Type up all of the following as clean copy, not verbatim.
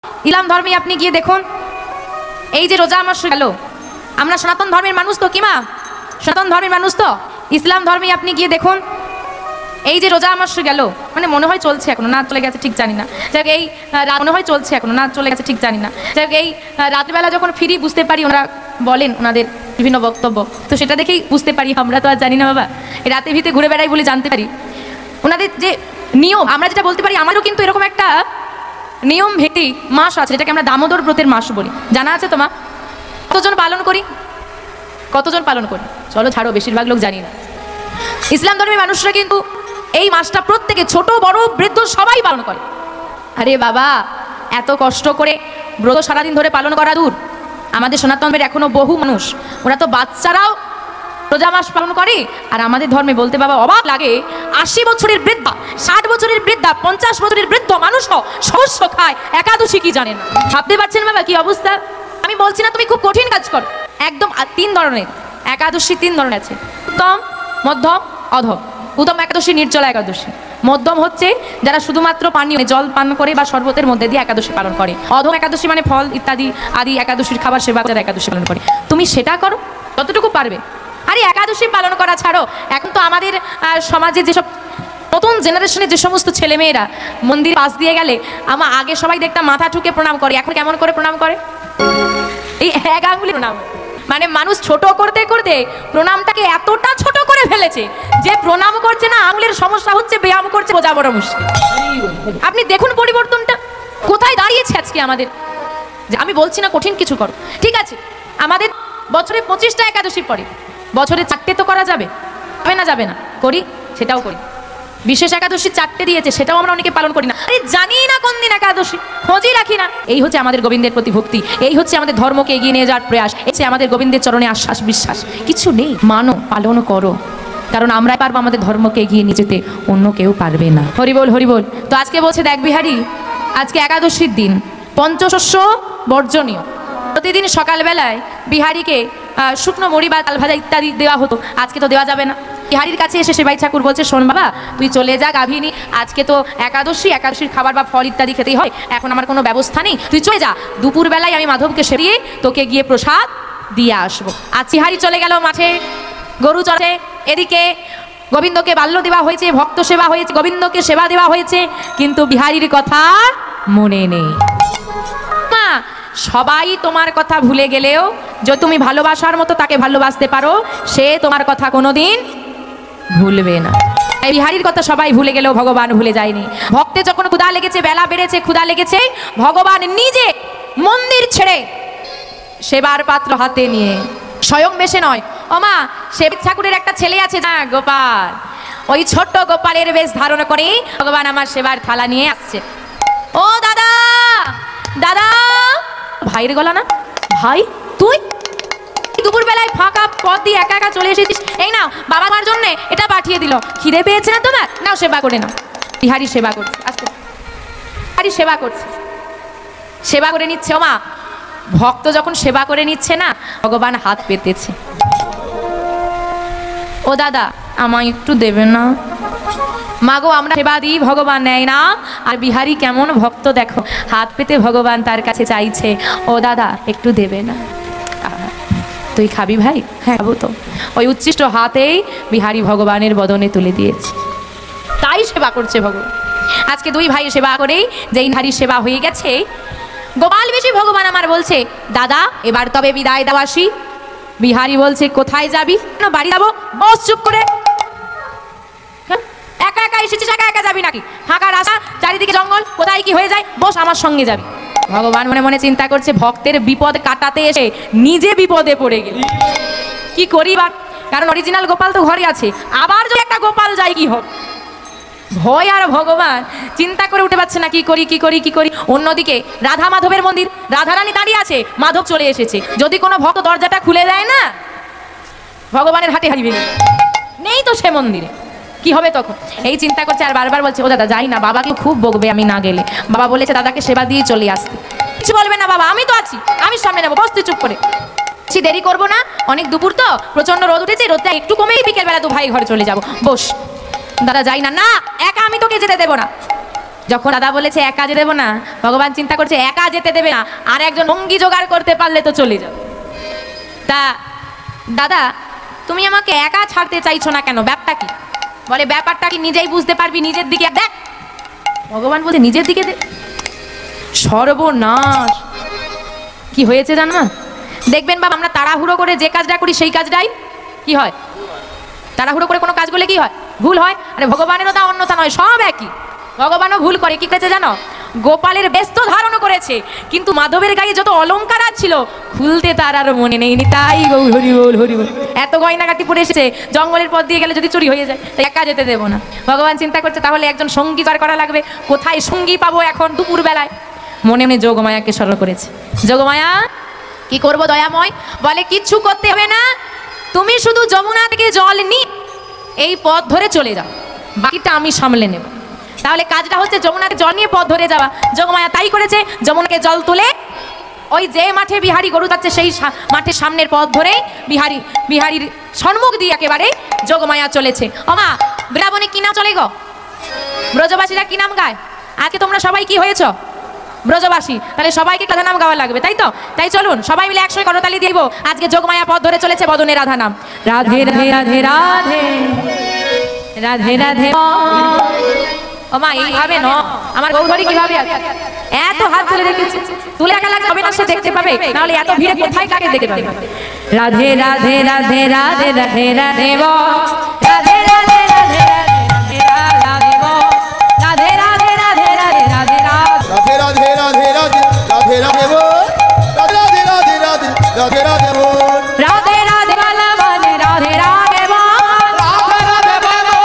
ইসলাম ধর্মে আপনি গিয়ে দেখুন, এই যে রোজা মাস গেল, আমরা সনাতন ধর্মের মানুষ তো, কি মা সনাতন ধর্মের মানুষ তো, ইসলাম ধর্মে আপনি গিয়ে দেখুন, এই যে রোজা মাস গেল, মানে মনে হয় চলছে এখনো, না চলে গেছে ঠিক জানি না, যাক এই মনে হয় চলছে এখনো, না চলে গেছে ঠিক জানি না, যাক এই রাত্রিবেলা যখন ফিরি বুঝতে পারি, ওনারা বলেন ওনাদের বিভিন্ন বক্তব্য, তো সেটা দেখেই বুঝতে পারি, আমরা তো আর জানি না বাবা, এই রাতে ভিতে ঘুরে বেড়াই বলে জানতে পারি ওনাদের যে নিয়ম। আমরা যেটা বলতে পারি, আমারও কিন্তু এরকম একটা নিয়ম ভিত্তিক মাস আছে, যেটাকে আমরা দামোদর ব্রতের মাস বলি, জানা আছে তোমার? কতজন পালন করি? কতজন পালন করি? চলো ছাড়ো, বেশিরভাগ লোক জানি না। ইসলাম ধর্মের মানুষরা কিন্তু এই মাসটা প্রত্যেকে, ছোট বড় বৃদ্ধ সবাই পালন করে। আরে বাবা, এত কষ্ট করে ব্রত সারাদিন ধরে পালন করা দূর, আমাদের সনাতন ধর্মের এখনো বহু মানুষ, ওরা তো বাচ্চারাও রোজা মাস পালন করে। আর আমাদের ধর্মে বলতে বাবা অবাক লাগে, 80 বছরের বৃদ্ধা, 60 বছরের বৃদ্ধা, 50 বছরের বৃদ্ধ মানুষও শস্য খায়, একাদশী কি জানে না। ভাবতে পারছেন বাবা কি অবস্থা? আমি বলছি না তুমি খুব কঠিন কাজ করো, একদম 3 ধরনের একাদশী, 3 ধরনের আছে, উত্তম, মধ্যম, অধম। উত্তম একাদশী নির্জলা একাদশী, মধ্যম হচ্ছে যারা শুধুমাত্র পানীয় জল পান করে বা শরবতের মধ্যে দিয়ে একাদশী পালন করে, অধম একাদশী মানে ফল ইত্যাদি আদি একাদশীর খাবার সেবা যারা একাদশী পালন করে। তুমি সেটা করো যতটুকু পারবে। আরে একাদশী পালন করা ছাড়ো, এখন তো আমাদের সমাজে যেসব নতুন জেনারেশনের যে সমস্ত ছেলেমেয়েরা মন্দির পাশ দিয়ে গেলে, আমার আগে সবাই দেখতাম মাথা ঠুকে প্রণাম করে, এখন কেমন করে প্রণাম করে? এই এক আঙ্গুলি প্রণাম। মানে মানুষ ছোট করতে করতে প্রণামটাকে এতটা ছোট করে ফেলেছে যে প্রণাম করছে না, আঙুলের সমস্যা হচ্ছে, ব্যায়াম করছে, বোঝা বড় মুশকিল। আপনি দেখুন পরিবর্তনটা কোথায় দাঁড়িয়েছে আজকে আমাদের। আমি বলছি না কঠিন কিছু করো, ঠিক আছে, আমাদের বছরে 25টা একাদশী পড়ে, বছরে 4টে তো করা যাবে, যাবে না? যাবে না, করি, সেটাও করি। বিশেষ একাদশী 4টে দিয়েছে, সেটাও আমরা অনেকে পালন করি না। আরে জানি না কোন দিন একাদশী, খোঁজই রাখি না। এই হচ্ছে আমাদের গোবিন্দের প্রতি ভক্তি, এই হচ্ছে আমাদের ধর্মকে এগিয়ে নিয়ে যাওয়ার প্রয়াস, এই হচ্ছে আমাদের গোবিন্দের চরণে আশ্বাস বিশ্বাস। কিছু নেই, মানো, পালন করো, কারণ আমরাই পারবো আমাদের ধর্মকে এগিয়ে নিয়ে যেতে, অন্য কেউ পারবে না। হরি বল, হরি বল। তো আজকে বলছে দেখ বিহারি, আজকে একাদশীর দিন, পঞ্চশস্য বর্জনীয়। প্রতিদিন সকালবেলায় বিহারিকে শুকনো মুড়ি বা তাল ভাজা ইত্যাদি দেওয়া হতো, আজকে তো দেওয়া যাবে না। বিহারির কাছে এসে সেবাই ঠাকুর বলছে, শোন বাবা, তুই চলে যা গাভিনী, আজকে তো একাদশী, একাদশীর খাবার বা ফল ইত্যাদি খেতেই হয়, এখন আমার কোনো ব্যবস্থা নেই, তুই চলে যা, দুপুরবেলায় আমি মাধবকে সেরিয়ে তোকে গিয়ে প্রসাদ দিয়ে আসবো। আর বিহারি চলে গেল মাঠে, গরু চড়ে, এদিকে গোবিন্দকে বাল্য দেওয়া হয়েছে, ভক্ত সেবা হয়েছে, গোবিন্দকে সেবা দেওয়া হয়েছে, কিন্তু বিহারির কথা মনে নেই। মা, সবাই তোমার কথা ভুলে গেলেও যদি তুমি ভালোবাসার মতো তাকে ভালোবাসতে পারো, সে তোমার কথা কোনোদিন ভুলবে না। এই বিহারির কথা সবাই ভুলে গেলেও ভগবান ভুলে যায়নি। ভক্তে যখন ক্ষুধা লেগেছে, বেলা বেড়েছে, ক্ষুধা লেগেছে, ভগবান নিজে মন্দির ছেড়ে সেবার পাত্র হাতে নিয়ে, স্বয়ং বেশে নয়, ও মা, সেব ঠাকুরের একটা ছেলে আছে না গোপাল, ওই ছোট্ট গোপালের বেশ ধারণ করে ভগবান আমার সেবার থালা নিয়ে আসছে। ও দাদা, দাদা, ভাইয়ের গলা না, ভাই তুই দুপুর বেলায় ফাঁকা পথ দিয়ে একা একা চলে এসেছিস, এই নাও বাবা মার জন্য এটা পাঠিয়ে দিল, খিদে পেয়েছে না তোমার, নাও সেবা করে নাও। বিহারি সেবা করছে, আস্তে বিহারি সেবা করছে, সেবা করে নিচ্ছে। ও মা, ভক্ত যখন সেবা করে নিচ্ছে না, ভগবান হাত পেতেছে, ও দাদা আমায় একটু দেবে না? মাগো, আমরা সেবা দিই, ভগবান নেয় না। আর বিহারি কেমন ভক্ত দেখো, হাত পেতে ভগবান তার কাছে চাইছে, ও দাদা একটু দেবে না? তুই খাবি ভাই? হ্যাঁ খাবো তো। ওই উচ্ছিষ্ট হাতেই বিহারি ভগবানের বদনে তুলে দিয়েছে, তাই সেবা করছে ভগবান। আজকে দুই ভাই সেবা করেই যেই বিহারির সেবা হয়ে গেছে, গোপাল বেশি ভগবান আমার বলছে, দাদা এবার তবে বিদায় দাও আসি। বিহারি বলছে, কোথায় যাবি? না বাড়ি যাবো। বস চুপ করে, একা একা এসেছিস, একা একা যাবি নাকি? ফাঁকা রাস্তা, চারিদিকে জঙ্গল, কোথায় কি হয়ে যায়, বস আমার সঙ্গে যাবি। ভগবান মনে মনে চিন্তা করছে, ভক্তের বিপদ কাটাতে এসে নিজে বিপদে পড়ে গেল, কি করি বা? কারণ অরিজিনাল গোপাল তো ঘরে আছে, আবার যদি একটা গোপাল যায় কি হবে? ভয় আর ভগবান চিন্তা করে উঠে পাচ্ছে না, কি করি কি করি কি করি। অন্যদিকে রাধা মাধবের মন্দির, রাধারানী দাঁড়িয়ে আছে, মাধব চলে এসেছে, যদি কোনো ভক্ত দরজাটা খুলে দেয় না, ভগবানের হাটে হারিয়ে নেই তো সে মন্দিরে, কি হবে তখন? এই চিন্তা করছে, আর বারবার বলছে, ও দাদা যাই না, বাবাকে খুব বকবে আমি না গেলে। বাবা বলেছে দাদাকে সেবা দিয়ে চলে আসতে। কিছু বলবে না বাবা, আমি তো আছি, আমি সামনে নেবো, বস তুই চুপ করে। দেরি করবো না, অনেক দুপুর তো, প্রচন্ড রোদ উঠেছে, রোদটা একটু কমেই বিকেল বেলা দু ভাই ঘরে চলে যাবো, বস। দাদা যাই না, না একা আমি তোকে যেতে দেবো না। যখন দাদা বলেছে একা যেতে দেবো না, ভগবান চিন্তা করছে একা যেতে দেবে না, আর একজন সঙ্গী জোগাড় করতে পারলে তো চলে যাবে। তা দাদা তুমি আমাকে একা ছাড়তে চাইছো না কেন, ব্যাপারটা কি? বলে ব্যাপারটা কি নিজেই বুঝতে পারবি, নিজের দিকে দেখ। ভগবান বলছে নিজের দিকে দেখ। সর্বনাশ, কি হয়েছে জানো? দেখবেন বাবা, আমরা তাড়াহুড়ো করে যে কাজটা করি সেই কাজটাই কি হয়, তাড়াহুড়ো করে কোনো কাজ করলে কি হয়, ভুল হয়। আরে ভগবানেরও তা অন্যতা নয়, সব একই। ভগবানও ভুল করে। কি করেছে জানো? গোপালের বেশ তো ধারণ করেছে, কিন্তু মাধবের গায়ে যত অলংকার ছিল খুলতে তার আর মনে নেই। তাই গৌর হরি বল হরি বল, এত গয়নাগাটি পরে এসেছে, জঙ্গলের পথ দিয়ে গেলে যদি চুরি হয়ে যায়, তাই একা যেতে দেবো না। ভগবান চিন্তা করছে তাহলে একজন সঙ্গী জোগাড় করা লাগবে। কোথায় সঙ্গী পাবো এখন দুপুর বেলায়? মনে মনে যোগমায়াকে স্মরণ করেছে। যোগমায়া কি করবো দয়াময়? বলে কিচ্ছু করতে হবে না, তুমি শুধু যমুনা থেকে জল নি এই পথ ধরে চলে যাও, বাকিটা আমি সামলে নেব। তাহলে কাজটা হচ্ছে যমুনাকে জল নিয়ে পথ ধরে যাওয়া। যোগমায়া তাই করেছে। যমুনাকে জল তুলে ওই যে মাঠে বিহারি গরু যাচ্ছে সেই মাঠের সামনের পথ ধরে বিহারির সম্মুখ দিয়ে একেবারে যোগমায়া চলেছে। ওমা, বৃন্দাবনে কি নাম চলে গো? ব্রজবাসীরা কি নাম গায়? আজকে তোমরা সবাই কি হয়েছ? ব্রজবাসী। তাহলে সবাইকে রাধা নাম গাওয়া লাগবে, তাই তো? তাই চলুন সবাই মিলে একসঙ্গে করতালি দিব। আজকে যোগমায়া পথ ধরে চলেছে বদনে রাধা নাম। রাধে রাধে রাধে রাধে রাধে রাধে। ওমা এইভাবে ন, আমার গৌরহরি কিভাবে এত হাত তুলে রেখেছে, তুলে রাখা লাগবে, তবে না সে দেখতে পাবে, নাহলে এত ভিড়ে কোথায় কাকে দেখতে পাবে। রাধে রাধে রাধে রাধে রাধে রাধে বো, রাধে রাধে রাধে রাধে রাধে বো, রাধে রাধে রাধে রাধে রাধে রাধে রাধে রাধে রাধে রাধে রাধে বো, রাধে রাধে রাধে রাধে রাধে রাধে বো, রাধে রাধে বালা বালে রাধে রাধে বো, রাধে রাধে বালা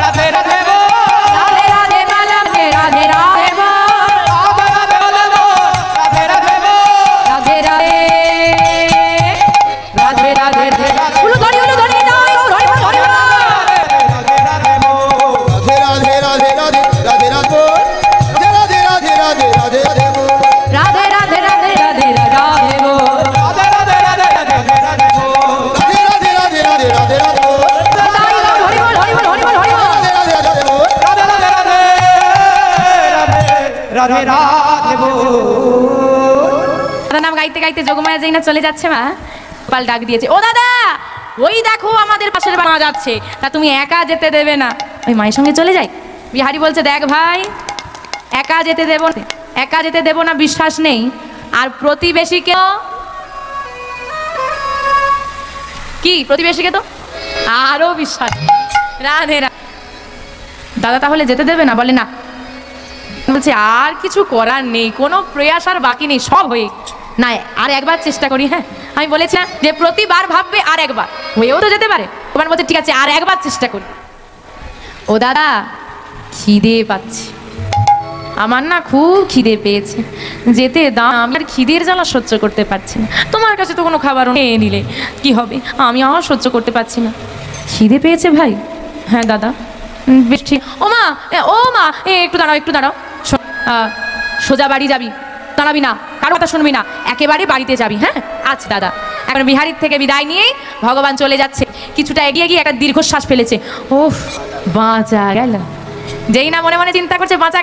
রাধে রাধে বো, রাধে রাধে বালা রাধে রাধে বো, রাধে রাধে বালা রাধে রাধে বো, রাধে রাধে রাধে রাধে রাধে উলু ধরি দাও ও রই ধরি রাধে রাধে বো, রাধে রাধে রাধে রাধে রাধে বো, রাধে রাধে রাধে রাধে রাধে বো, রাধে রাধে রাধে রাধে রাধে বো, রাধে রাধে রাধে রাধে রাধে বো, রাধে রাধে রাধে রাধে রাধে রাধে বো, তাই হরি বল হরি বল হরি বল হরি বল, রাধে রাধে রাধে বো, রাধে রাধে রাধে রাধে রাধে বো। নাম গাইতে গাইতে যোগমায়া যেই না চলে যাচ্ছে, মা গোপাল ডাক দিয়েছে, ও দাদা ওই দেখো আমাদের পাশের মা যাচ্ছে, তা তুমি একা যেতে দেবে না? ওই মায়ের সঙ্গে চলে যাই। বিহারি বলছে দেখ ভাই, একা যেতে দেব না, একা যেতে দেব না বিশ্বাস নেই, আর প্রতিবেশীকে কি, প্রতিবেশীকে তো আরো বিশ্বাস। রাধে রাধে। দাদা তাহলে যেতে দেবে না? বলে না। বলছে আর কিছু করার নেই, কোনো প্রয়াস আর বাকি নেই, সব হয়ে না, আর একবার চেষ্টা করি। হ্যাঁ আমি বলেছিলাম যে প্রতিবার ভাববে আর একবার, হয়েও তো যেতে পারে। তোমার বলছে ঠিক আছে আর একবার চেষ্টা করি। ও দাদা খিদে পাচ্ছে, আমার না খুব খিদে পেয়েছে, যেতে দাও, আমি আর খিদের জ্বালা সহ্য করতে পারছি না। তোমার কাছে তো কোনো খাবার নিয়ে নিলে কি হবে, আমি আর সহ্য করতে পারছি না, খিদে পেয়েছে ভাই। হ্যাঁ দাদা বেশ ঠিক। ও মা একটু দাঁড়াও একটু দাঁড়াও, সোজা বাড়ি যাবি, দাঁড়াবি না, কারো কথা শুনবি না, একেবারে বাড়িতে যাবি। হ্যাঁ আচ্ছা দাদা। এখন বিহারির থেকে বিদায় নিয়ে ভগবান চলে যাচ্ছে, কিছুটা এগিয়ে গিয়ে একটা দীর্ঘশ্বাস ফেলেছে, ওফ বাঁচা গেল। যেই না মনে মনে চিন্তা করছে বাঁচা